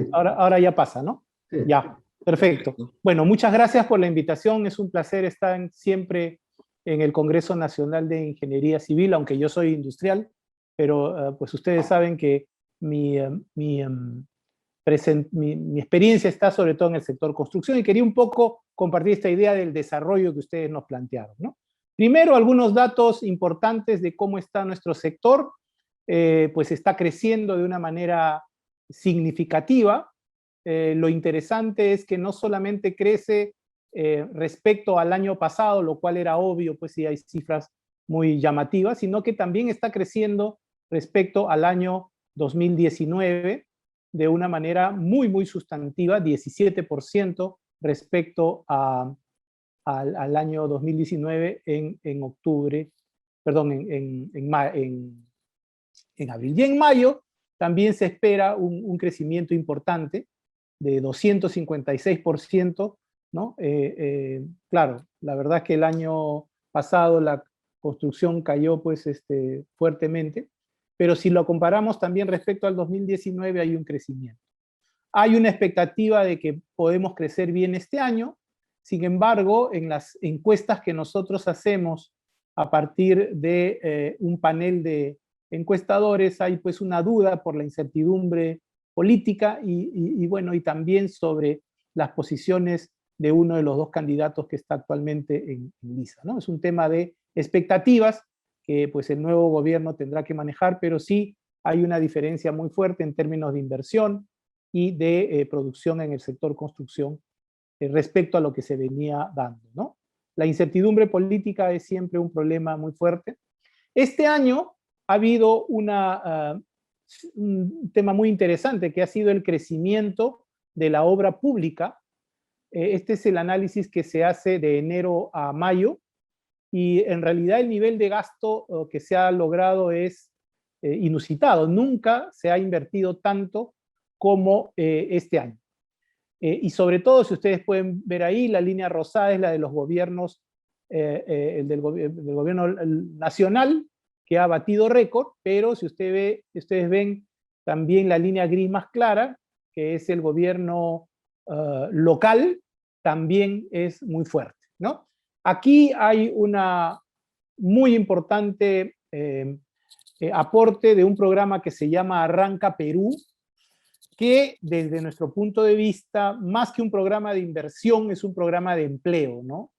sí. Ahora ya pasa, ¿no? Sí. Ya, perfecto. Bueno, muchas gracias por la invitación. Es un placer estar siempre en el Congreso Nacional de Ingeniería Civil, aunque yo soy industrial, pero pues ustedes saben que mi experiencia está sobre todo en el sector construcción y quería un poco compartir esta idea del desarrollo que ustedes nos plantearon, ¿no? Primero, algunos datos importantes de cómo está nuestro sector. Pues está creciendo de una manera significativa. Lo interesante es que no solamente crece respecto al año pasado, lo cual era obvio, pues sí hay cifras muy llamativas, sino que también está creciendo respecto al año 2019 de una manera muy, muy sustantiva, 17% respecto al año 2019 en octubre, perdón, en abril. Y en mayo también se espera un crecimiento importante de 256%, ¿no? Claro, la verdad es que el año pasado la construcción cayó pues fuertemente, pero si lo comparamos también respecto al 2019 hay un crecimiento. Hay una expectativa de que podemos crecer bien este año. Sin embargo, en las encuestas que nosotros hacemos a partir de un panel de encuestadores, hay pues una duda por la incertidumbre política y bueno, y también sobre las posiciones de uno de los dos candidatos que está actualmente en liza, ¿no? Es un tema de expectativas que pues el nuevo gobierno tendrá que manejar, pero sí hay una diferencia muy fuerte en términos de inversión y de producción en el sector construcción respecto a lo que se venía dando, ¿no? La incertidumbre política es siempre un problema muy fuerte. Este año ha habido un tema muy interesante que ha sido el crecimiento de la obra pública. Este es el análisis que se hace de enero a mayo y en realidad el nivel de gasto que se ha logrado es inusitado. Nunca se ha invertido tanto como este año. Y sobre todo, si ustedes pueden ver ahí, la línea rosada es la de los gobiernos, el del gobierno nacional, que ha batido récord, pero si ustedes ven también la línea gris más clara, que es el gobierno local, también es muy fuerte, ¿no? Aquí hay una muy importante aporte de un programa que se llama Arranca Perú, que desde nuestro punto de vista, más que un programa de inversión, es un programa de empleo, ¿no?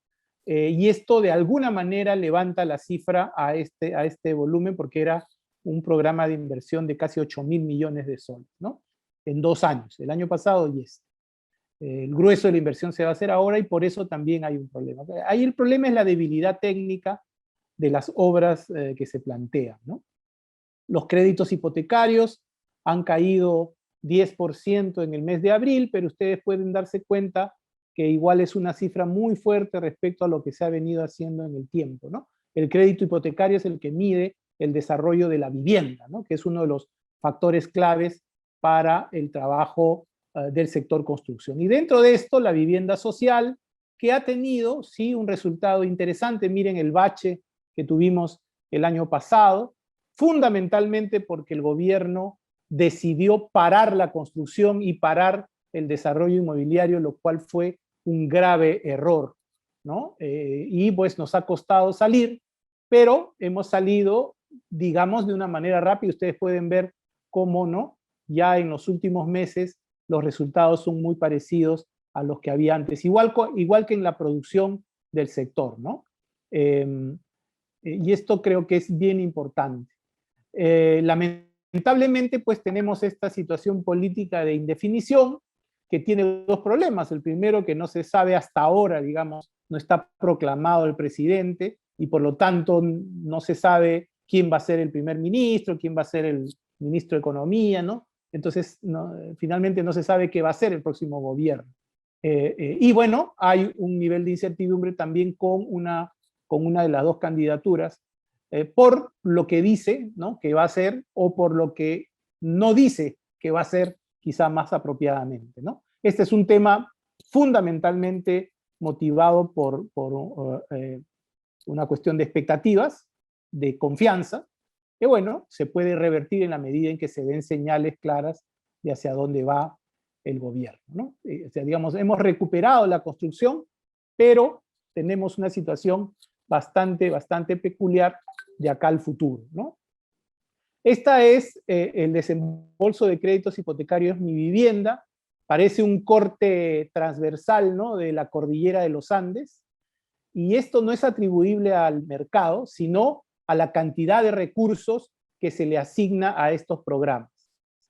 Y esto de alguna manera levanta la cifra a este volumen porque era un programa de inversión de casi 8.000 millones de soles, ¿no? En 2 años, el año pasado y este. El grueso de la inversión se va a hacer ahora y por eso también hay un problema. Ahí el problema es la debilidad técnica de las obras que se plantean, ¿no? Los créditos hipotecarios han caído 10% en el mes de abril, pero ustedes pueden darse cuenta que igual es una cifra muy fuerte respecto a lo que se ha venido haciendo en el tiempo, ¿no? El crédito hipotecario es el que mide el desarrollo de la vivienda, ¿no? Que es uno de los factores claves para el trabajo del sector construcción. Y dentro de esto, la vivienda social, que ha tenido, sí, un resultado interesante. Miren el bache que tuvimos el año pasado, fundamentalmente porque el gobierno decidió parar la construcción y parar el desarrollo inmobiliario, lo cual fue un grave error, ¿no? Y pues nos ha costado salir, pero hemos salido, digamos, de una manera rápida. Ustedes pueden ver cómo, ¿no? Ya en los últimos meses los resultados son muy parecidos a los que había antes, igual que en la producción del sector, ¿no? Y esto creo que es bien importante. Lamentablemente, pues tenemos esta situación política de indefinición que tiene dos problemas. El primero, que no se sabe hasta ahora, digamos, no está proclamado el presidente y por lo tanto no se sabe quién va a ser el primer ministro, quién va a ser el ministro de Economía, ¿no? Entonces, finalmente no se sabe qué va a ser el próximo gobierno. Y bueno, hay un nivel de incertidumbre también con una de las dos candidaturas, por lo que dice, ¿no?, que va a ser o por lo que no dice que va a ser quizá más apropiadamente, ¿no? Este es un tema fundamentalmente motivado por una cuestión de expectativas, de confianza, que bueno, se puede revertir en la medida en que se den señales claras de hacia dónde va el gobierno, ¿no? O sea, digamos, hemos recuperado la construcción, pero tenemos una situación bastante peculiar de acá al futuro, ¿no? Esta es el desembolso de créditos hipotecarios Mi Vivienda. Parece un corte transversal, ¿no?, de la cordillera de los Andes. Y esto no es atribuible al mercado, sino a la cantidad de recursos que se le asigna a estos programas.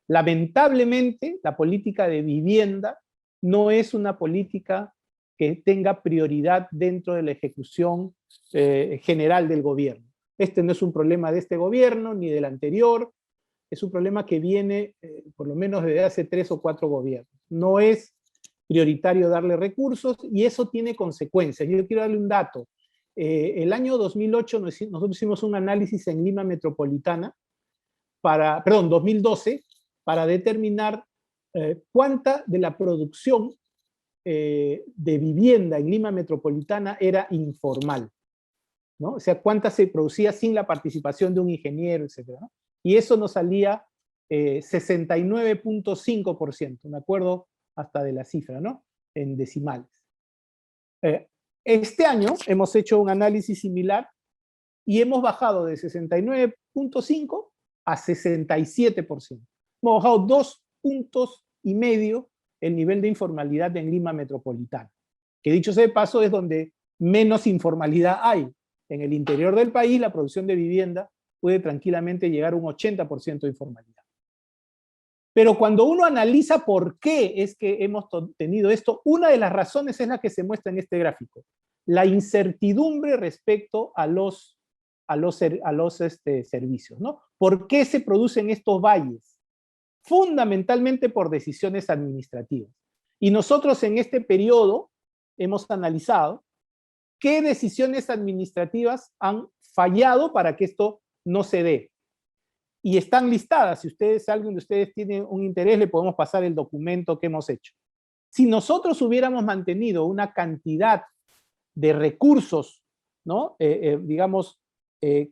Lamentablemente, la política de vivienda no es una política que tenga prioridad dentro de la ejecución general del gobierno. Este no es un problema de este gobierno ni del anterior, es un problema que viene por lo menos desde hace 3 o 4 gobiernos. No es prioritario darle recursos y eso tiene consecuencias. Yo quiero darle un dato. El año 2008 nosotros hicimos un análisis en Lima Metropolitana, 2012, para determinar cuánta de la producción de vivienda en Lima Metropolitana era informal, ¿no? O sea, cuánta se producía sin la participación de un ingeniero, etc., ¿no? Y eso nos salía 69.5%, me acuerdo hasta de la cifra, ¿no?, en decimales. Este año hemos hecho un análisis similar y hemos bajado de 69.5 a 67%. Hemos bajado 2,5 puntos el nivel de informalidad en Lima Metropolitana, que dicho sea de paso es donde menos informalidad hay. En el interior del país la producción de vivienda puede tranquilamente llegar a un 80% de informalidad. Pero cuando uno analiza por qué es que hemos tenido esto, una de las razones es la que se muestra en este gráfico. La incertidumbre respecto a los servicios, ¿no? ¿Por qué se producen estos valles? Fundamentalmente por decisiones administrativas. Y nosotros en este periodo hemos analizado qué decisiones administrativas han fallado para que esto no se dé. Y están listadas. Si alguien de ustedes tiene un interés, le podemos pasar el documento que hemos hecho. Si nosotros hubiéramos mantenido una cantidad de recursos, ¿no?, digamos,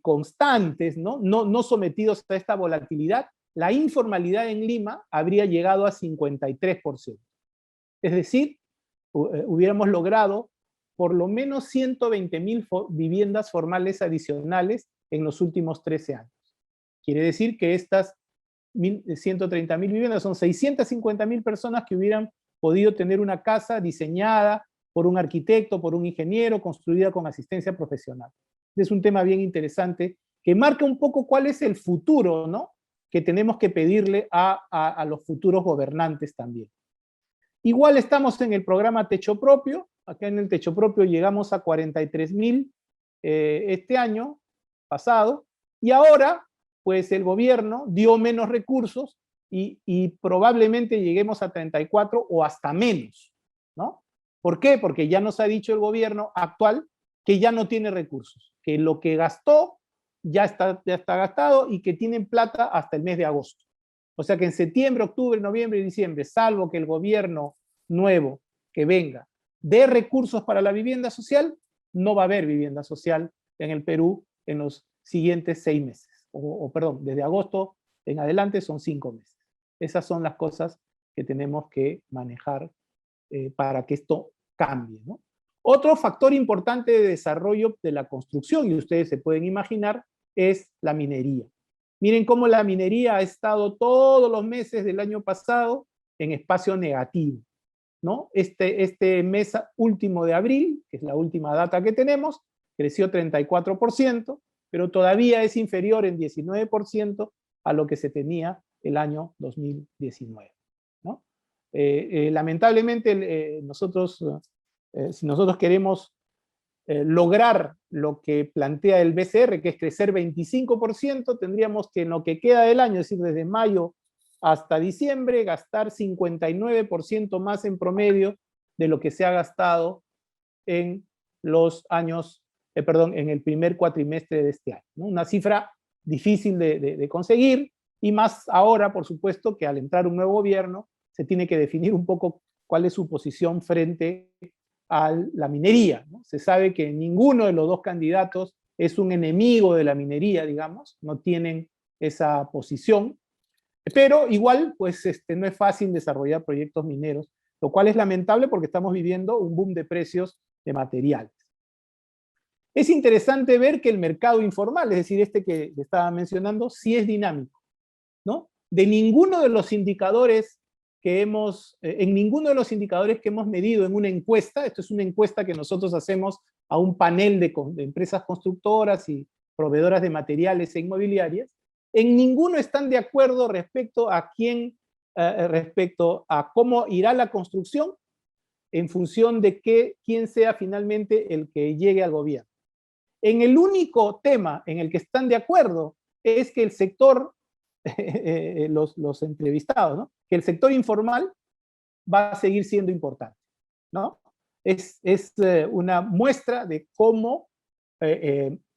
constantes, ¿no?, no sometidos a esta volatilidad, la informalidad en Lima habría llegado a 53%. Es decir, hubiéramos logrado por lo menos 120,000 viviendas formales adicionales en los últimos 13 años. Quiere decir que estas 130,000 viviendas son 650,000 personas que hubieran podido tener una casa diseñada por un arquitecto, por un ingeniero, construida con asistencia profesional. Es un tema bien interesante que marca un poco cuál es el futuro, ¿no?, que tenemos que pedirle a los futuros gobernantes también. Igual estamos en el programa Techo Propio. Acá en el Techo Propio llegamos a 43,000 este año pasado, y ahora pues el gobierno dio menos recursos y probablemente lleguemos a 34 o hasta menos, ¿no? ¿Por qué? Porque ya nos ha dicho el gobierno actual que ya no tiene recursos, que lo que gastó ya está gastado y que tienen plata hasta el mes de agosto. O sea que en septiembre, octubre, noviembre y diciembre, salvo que el gobierno nuevo que venga dé recursos para la vivienda social, no va a haber vivienda social en el Perú en los siguientes 6 meses. Perdón, desde agosto en adelante son 5 meses. Esas son las cosas que tenemos que manejar para que esto cambie, ¿no? Otro factor importante de desarrollo de la construcción, y ustedes se pueden imaginar, es la minería. Miren cómo la minería ha estado todos los meses del año pasado en espacio negativo, ¿no? Este mes último de abril, que es la última data que tenemos, creció 34%, pero todavía es inferior en 19% a lo que se tenía el año 2019, ¿no? Lamentablemente, si nosotros queremos lograr lo que plantea el BCR, que es crecer 25%, tendríamos que en lo que queda del año, es decir, desde mayo hasta diciembre, gastar 59% más en promedio de lo que se ha gastado en los años, en el primer cuatrimestre de este año, ¿no? Una cifra difícil de conseguir, y más ahora, por supuesto, que al entrar un nuevo gobierno, se tiene que definir un poco cuál es su posición frente a la minería, ¿no? Se sabe que ninguno de los dos candidatos es un enemigo de la minería, digamos, no tienen esa posición, Pero igual, pues no es fácil desarrollar proyectos mineros, lo cual es lamentable porque estamos viviendo un boom de precios de materiales. Es interesante ver que el mercado informal, es decir, este que estaba mencionando, sí es dinámico, ¿no? De ninguno de los indicadores que hemos, en ninguno de los indicadores que hemos medido en una encuesta, esto es una encuesta que nosotros hacemos a un panel de empresas constructoras y proveedoras de materiales e inmobiliarias, en ninguno están de acuerdo respecto a respecto a cómo irá la construcción en función de quién sea finalmente el que llegue al gobierno. En el único tema en el que están de acuerdo es que el sector, los entrevistados, ¿no? Que el sector informal va a seguir siendo importante, ¿no? Es una muestra de cómo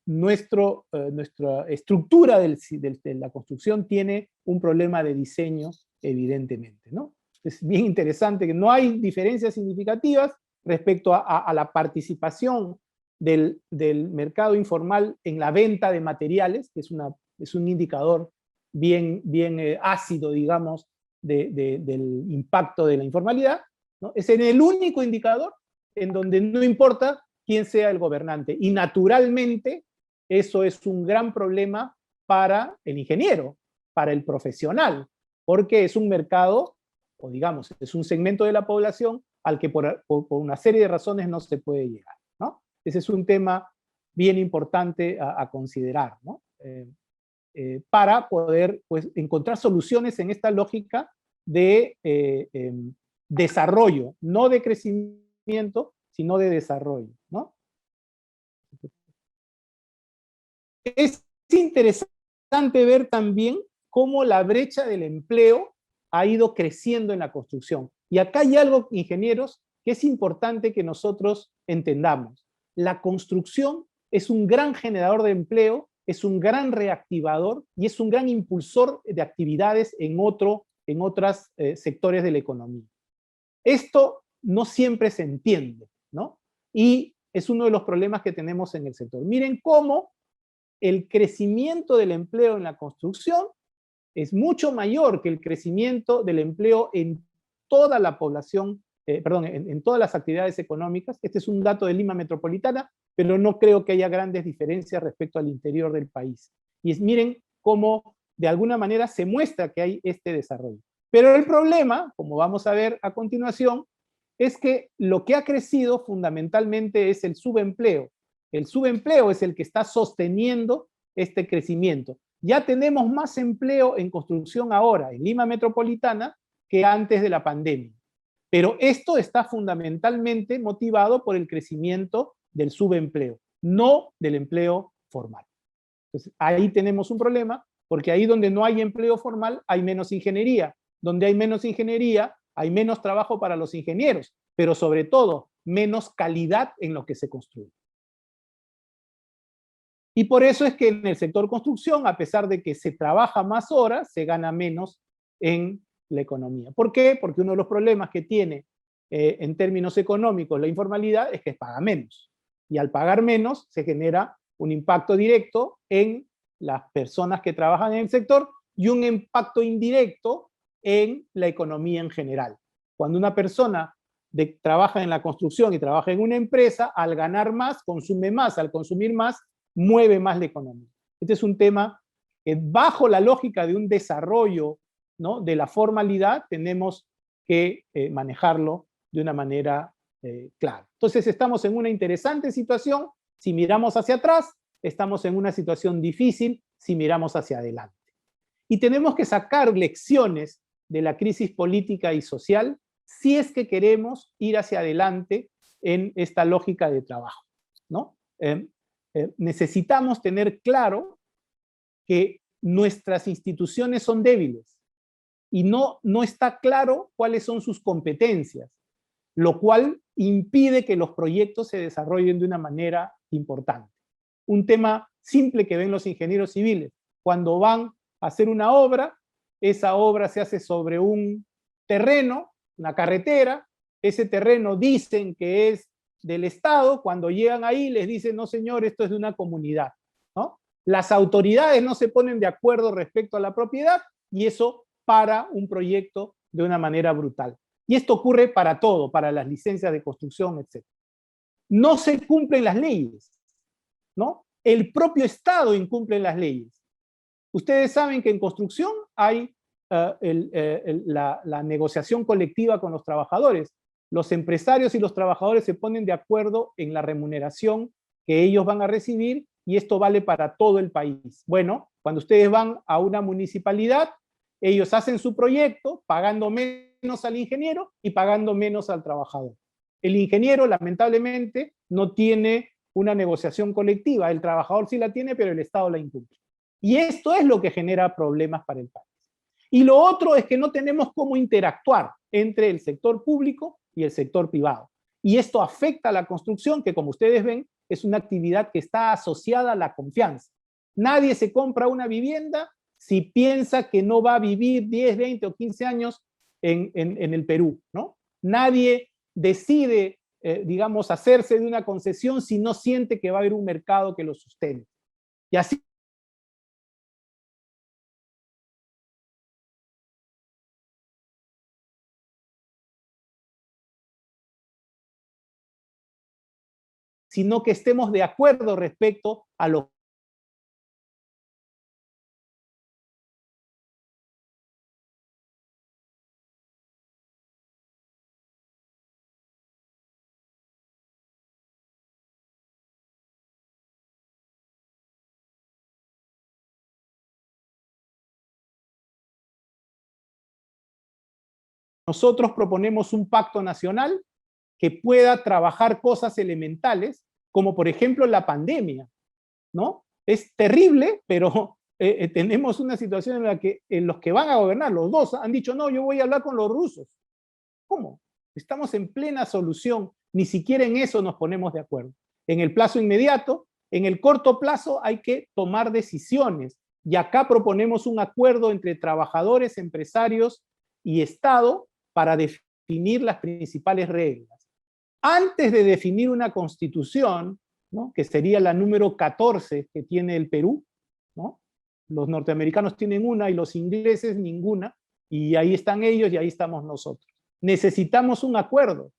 nuestra estructura de la construcción tiene un problema de diseño, evidentemente, ¿no? Es bien interesante que no hay diferencias significativas respecto a la participación del mercado informal en la venta de materiales, que es un indicador bien ácido, digamos, del impacto de la informalidad, ¿no? Es en el único indicador en donde no importa quién sea el gobernante. Y naturalmente, eso es un gran problema para el ingeniero, para el profesional, porque es un mercado, o digamos, es un segmento de la población al que por una serie de razones no se puede llegar, ¿no? Ese es un tema bien importante a considerar, ¿no? Para poder, pues, encontrar soluciones en esta lógica de desarrollo, no de crecimiento, sino de desarrollo, ¿no? Es interesante ver también cómo la brecha del empleo ha ido creciendo en la construcción. Y acá hay algo, ingenieros, que es importante que nosotros entendamos. La construcción es un gran generador de empleo, es un gran reactivador y es un gran impulsor de actividades en otros sectores de la economía. Esto no siempre se entiende, ¿no? Y es uno de los problemas que tenemos en el sector. Miren cómo el crecimiento del empleo en la construcción es mucho mayor que el crecimiento del empleo en toda la población, en todas las actividades económicas. Este es un dato de Lima Metropolitana, pero no creo que haya grandes diferencias respecto al interior del país. Y miren cómo de alguna manera se muestra que hay este desarrollo. Pero el problema, como vamos a ver a continuación, es que lo que ha crecido fundamentalmente es el subempleo. El subempleo es el que está sosteniendo este crecimiento. Ya tenemos más empleo en construcción ahora, en Lima Metropolitana, que antes de la pandemia. Pero esto está fundamentalmente motivado por el crecimiento del subempleo, no del empleo formal. Entonces, ahí tenemos un problema, porque ahí donde no hay empleo formal hay menos ingeniería. Donde hay menos ingeniería, hay menos trabajo para los ingenieros, pero sobre todo, menos calidad en lo que se construye. Y por eso es que en el sector construcción, a pesar de que se trabaja más horas, se gana menos en la economía. ¿Por qué? Porque uno de los problemas que tiene en términos económicos la informalidad es que paga menos. Y al pagar menos se genera un impacto directo en las personas que trabajan en el sector y un impacto indirecto en la economía en general. Cuando una persona trabaja en la construcción y trabaja en una empresa, al ganar más, consume más, al consumir más, mueve más la economía. Este es un tema que bajo la lógica de un desarrollo, ¿no?, de la formalidad, tenemos que manejarlo de una manera clara. Entonces estamos en una interesante situación si miramos hacia atrás, estamos en una situación difícil si miramos hacia adelante. Y tenemos que sacar lecciones de la crisis política y social si es que queremos ir hacia adelante en esta lógica de trabajo, ¿no? Necesitamos tener claro que nuestras instituciones son débiles y no está claro cuáles son sus competencias, lo cual impide que los proyectos se desarrollen de una manera importante. Un tema simple que ven los ingenieros civiles: cuando van a hacer una obra, esa obra se hace sobre un terreno, una carretera, ese terreno dicen que es del Estado, cuando llegan ahí les dicen, no señor, esto es de una comunidad, ¿no? Las autoridades no se ponen de acuerdo respecto a la propiedad y eso para un proyecto de una manera brutal. Y esto ocurre para todo, para las licencias de construcción, etc. No se cumplen las leyes, ¿no? El propio Estado incumple las leyes. Ustedes saben que en construcción hay la negociación colectiva con los trabajadores. Los empresarios y los trabajadores se ponen de acuerdo en la remuneración que ellos van a recibir y esto vale para todo el país. Bueno, cuando ustedes van a una municipalidad, ellos hacen su proyecto pagando menos al ingeniero y pagando menos al trabajador. El ingeniero, lamentablemente, no tiene una negociación colectiva. El trabajador sí la tiene, pero el Estado la incumple. Y esto es lo que genera problemas para el país. Y lo otro es que no tenemos cómo interactuar entre el sector público y el sector privado. Y esto afecta a la construcción, que como ustedes ven, es una actividad que está asociada a la confianza. Nadie se compra una vivienda si piensa que no va a vivir 10, 20 o 15 años en el Perú, ¿no? Nadie decide, digamos, hacerse de una concesión si no siente que va a haber un mercado que lo sustente. Y así sino que estemos de acuerdo respecto a lo nosotros proponemos un pacto nacional que pueda trabajar cosas elementales, como por ejemplo la pandemia, ¿no? Es terrible, pero tenemos una situación en la que los que van a gobernar, los dos, han dicho, no, yo voy a hablar con los rusos. ¿Cómo? Estamos en plena solución, ni siquiera en eso nos ponemos de acuerdo. En el plazo inmediato, en el corto plazo hay que tomar decisiones, y acá proponemos un acuerdo entre trabajadores, empresarios y Estado para definir las principales reglas. Antes de definir una constitución, ¿no?, que sería la número 14 que tiene el Perú, ¿no? Los norteamericanos tienen una y los ingleses ninguna, y ahí están ellos y ahí estamos nosotros. Necesitamos un acuerdo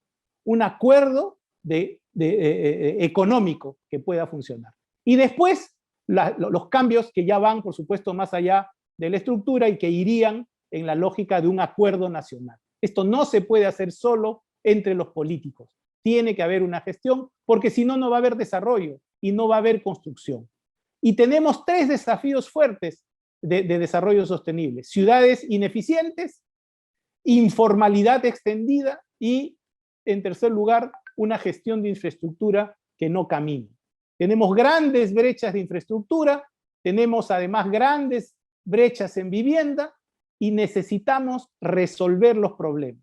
económico que pueda funcionar. Y después, los cambios que ya van, por supuesto, más allá de la estructura y que irían en la lógica de un acuerdo nacional. Esto no se puede hacer solo entre los políticos. Tiene que haber una gestión, porque si no, no va a haber desarrollo y no va a haber construcción. Y tenemos 3 desafíos fuertes de desarrollo sostenible: ciudades ineficientes, informalidad extendida y, en tercer lugar, una gestión de infraestructura que no camina. Tenemos grandes brechas de infraestructura, tenemos además grandes brechas en vivienda y necesitamos resolver los problemas.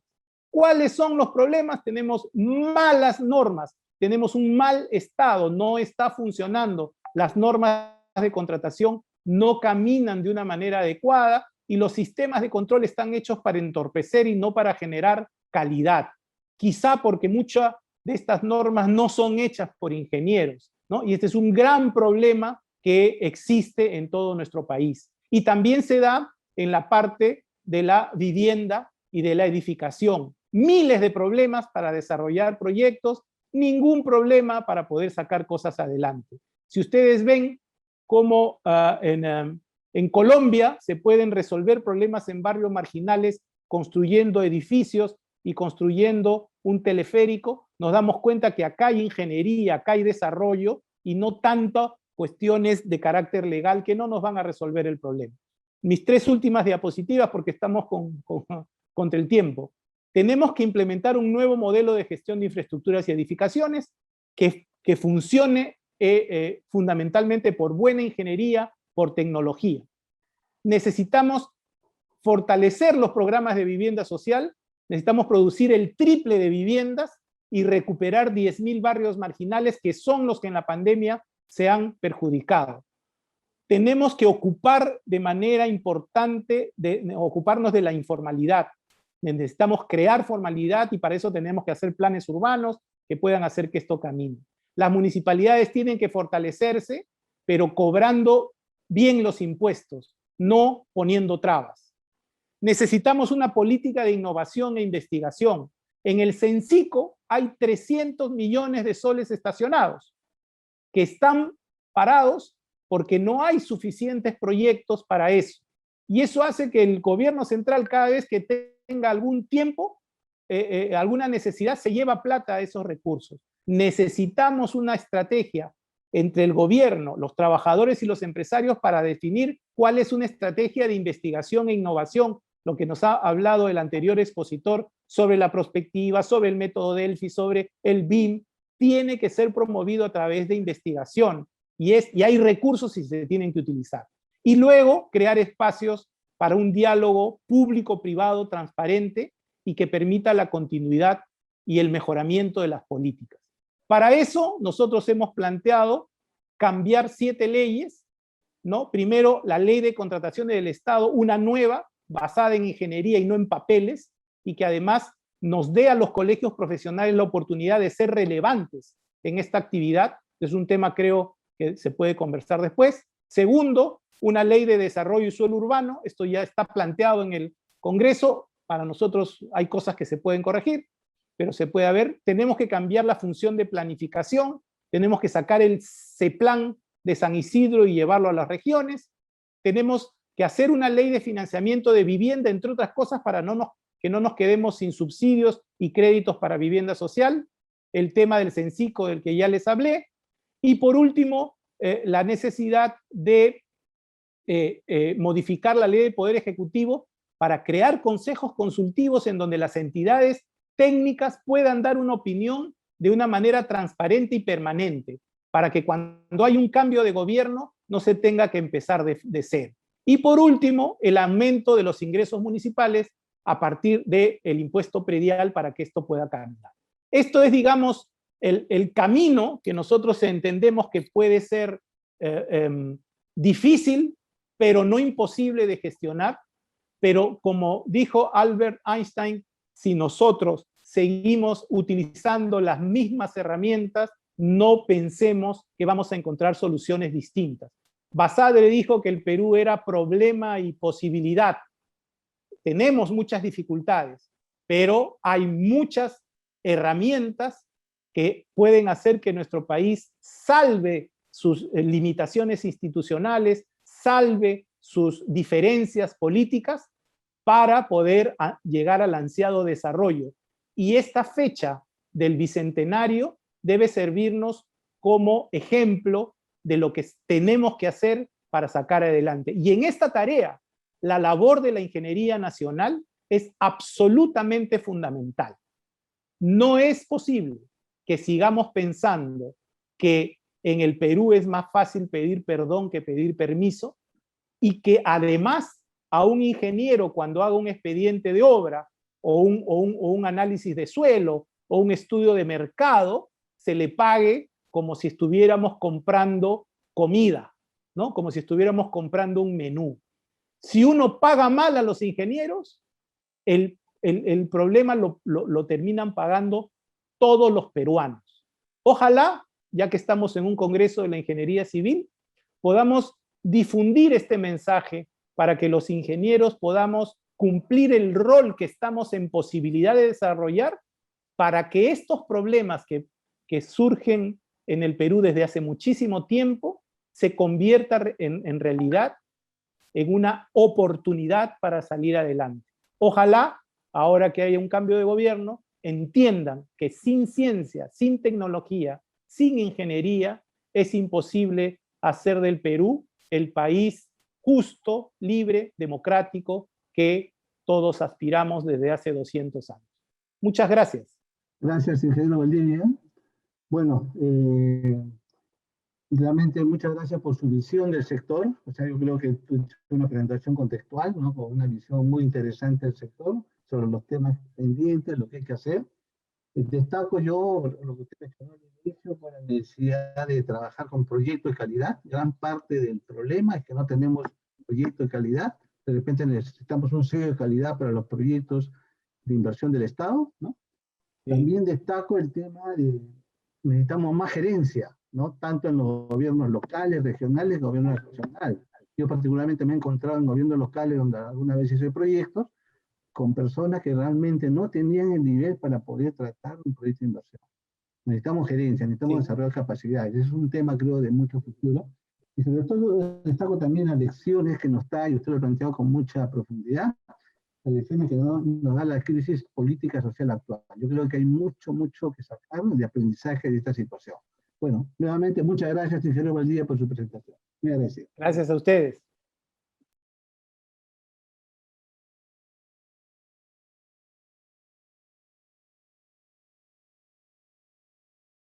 ¿Cuáles son los problemas? Tenemos malas normas, tenemos un mal Estado, no está funcionando, las normas de contratación no caminan de una manera adecuada y los sistemas de control están hechos para entorpecer y no para generar calidad. Quizá porque muchas de estas normas no son hechas por ingenieros, ¿no? Y este es un gran problema que existe en todo nuestro país. Y también se da en la parte de la vivienda y de la edificación. Miles de problemas para desarrollar proyectos, ningún problema para poder sacar cosas adelante. Si ustedes ven cómo en Colombia se pueden resolver problemas en barrios marginales construyendo edificios y construyendo un teleférico, nos damos cuenta que acá hay ingeniería, acá hay desarrollo y no tanto cuestiones de carácter legal que no nos van a resolver el problema. Mis 3 últimas diapositivas, porque estamos contra el tiempo. Tenemos que implementar un nuevo modelo de gestión de infraestructuras y edificaciones que funcione fundamentalmente por buena ingeniería, por tecnología. Necesitamos fortalecer los programas de vivienda social, necesitamos producir el triple de viviendas y recuperar 10.000 barrios marginales que son los que en la pandemia se han perjudicado. Tenemos que ocupar de manera importante, ocuparnos de la informalidad. Necesitamos crear formalidad y para eso tenemos que hacer planes urbanos que puedan hacer que esto camine. Las municipalidades tienen que fortalecerse, pero cobrando bien los impuestos, no poniendo trabas. Necesitamos una política de innovación e investigación. En el CENSICO hay 300 millones de soles estacionados que están parados porque no hay suficientes proyectos para eso. Y eso hace que el gobierno central, cada vez que tenga algún tiempo, alguna necesidad, se lleva plata a esos recursos. Necesitamos una estrategia entre el gobierno, los trabajadores y los empresarios para definir cuál es una estrategia de investigación e innovación, lo que nos ha hablado el anterior expositor sobre la prospectiva, sobre el método Delphi, sobre el BIM, tiene que ser promovido a través de investigación y hay recursos y se tienen que utilizar. Y luego crear espacios para un diálogo público-privado transparente y que permita la continuidad y el mejoramiento de las políticas. Para eso nosotros hemos planteado cambiar 7 leyes, ¿no? Primero, la ley de contrataciones del Estado, una nueva, basada en ingeniería y no en papeles, y que además nos dé a los colegios profesionales la oportunidad de ser relevantes en esta actividad. Es un tema, creo, que se puede conversar después. Segundo, una ley de desarrollo y suelo urbano. Esto ya está planteado en el Congreso. Para nosotros hay cosas que se pueden corregir, pero se puede ver. Tenemos que cambiar la función de planificación. Tenemos que sacar el CEPLAN de San Isidro y llevarlo a las regiones. Tenemos que hacer una ley de financiamiento de vivienda, entre otras cosas, para que no nos quedemos sin subsidios y créditos para vivienda social. El tema del CENSICO, del que ya les hablé. Y por último, la necesidad de modificar la ley del Poder Ejecutivo para crear consejos consultivos en donde las entidades técnicas puedan dar una opinión de una manera transparente y permanente, para que cuando hay un cambio de gobierno no se tenga que empezar de cero. Y por último, el aumento de los ingresos municipales a partir del impuesto predial para que esto pueda cambiar. Esto es, digamos, el camino que nosotros entendemos que puede ser difícil, pero no imposible de gestionar. Pero como dijo Albert Einstein, si nosotros seguimos utilizando las mismas herramientas, no pensemos que vamos a encontrar soluciones distintas. Basadre dijo que el Perú era problema y posibilidad. Tenemos muchas dificultades, pero hay muchas herramientas que pueden hacer que nuestro país salve sus limitaciones institucionales, salve sus diferencias políticas para poder llegar al ansiado desarrollo. Y esta fecha del bicentenario debe servirnos como ejemplo de lo que tenemos que hacer para sacar adelante. Y en esta tarea, la labor de la ingeniería nacional es absolutamente fundamental. No es posible que sigamos pensando que en el Perú es más fácil pedir perdón que pedir permiso, y que además a un ingeniero, cuando haga un expediente de obra o un análisis de suelo o un estudio de mercado, se le pague como si estuviéramos comprando comida, ¿no? Como si estuviéramos comprando un menú. Si uno paga mal a los ingenieros, el problema lo terminan pagando todos los peruanos. Ojalá, ya que estamos en un congreso de la ingeniería civil, podamos difundir este mensaje para que los ingenieros podamos cumplir el rol que estamos en posibilidad de desarrollar, para que estos problemas que surgen en el Perú desde hace muchísimo tiempo se conviertan en realidad, en una oportunidad para salir adelante. Ojalá, ahora que haya un cambio de gobierno, entiendan que sin ciencia, sin tecnología, sin ingeniería, es imposible hacer del Perú el país justo, libre, democrático que todos aspiramos desde hace 200 años. Muchas gracias. Gracias, ingeniero Valdivia. Bueno, realmente muchas gracias por su visión del sector. O sea, yo creo que fue una presentación contextual, ¿no? Con una visión muy interesante del sector sobre los temas pendientes, lo que hay que hacer. Destaco yo lo que usted mencionó al inicio, con la necesidad de trabajar con proyectos de calidad. Gran parte del problema es que no tenemos proyectos de calidad. De repente necesitamos un sello de calidad para los proyectos de inversión del Estado, ¿no? Sí. También destaco el tema de necesitamos más gerencia, ¿no? Tanto en los gobiernos locales, regionales, gobierno nacional. Yo particularmente me he encontrado en gobiernos locales donde alguna vez hice proyectos con personas que realmente no tenían el nivel para poder tratar un proyecto de inversión. Necesitamos gerencia, necesitamos desarrollar capacidades. Es un tema, creo, de mucho futuro. Y sobre todo destaco también las lecciones que nos da, y usted lo ha planteado con mucha profundidad, las lecciones que nos da la crisis política social actual. Yo creo que hay mucho, mucho que sacar de aprendizaje de esta situación. Bueno, nuevamente muchas gracias, ingeniero Valdivia, por su presentación. Muy agradecido. Gracias a ustedes.